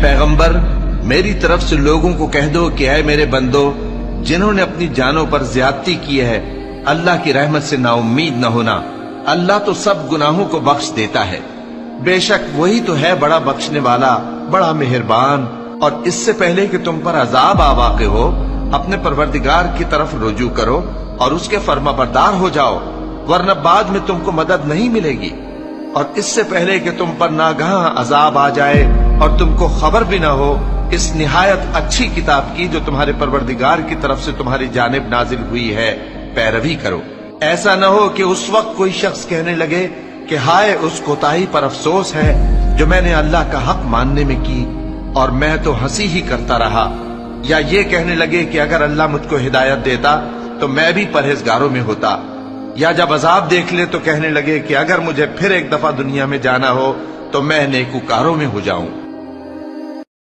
पैगंबर, मेरी तरफ से लोगों को कह दो कि ऐ मेरे बंदो, जिन्होंने अपनी जानों पर ज्यादती की है, अल्लाह की रहमत से नाउम्मीद न होना। अल्लाह तो सब गुनाहों को बख्श देता है। बेशक वही तो है बड़ा बख्शने वाला, बड़ा मेहरबान। और इससे पहले कि तुम पर अजाब आ वाक़े हो, अपने परवरदिगार की तरफ रुजू करो और उसके फर्माबरदार हो जाओ, वरना बाद में तुमको मदद नहीं मिलेगी। और इससे पहले कि तुम पर नागहां अजाब आ जाए और तुमको खबर भी ना हो, इस निहायत अच्छी किताब की जो तुम्हारे परवरदिगार की तरफ से तुम्हारी जानिब नाजिल हुई है, पैरवी करो। ऐसा न हो कि उस वक्त कोई शख्स कहने लगे कि हाय उस कोताही पर अफसोस है जो मैंने अल्लाह का हक मानने में की और मैं तो हंसी ही करता रहा। या ये कहने लगे कि अगर अल्लाह मुझको हिदायत देता तो मैं भी परहेजगारों में होता। या जब अजाब देख ले तो कहने लगे कि अगर मुझे फिर एक दफा दुनिया में जाना हो तो मैं नेकूकारों में हो जाऊं।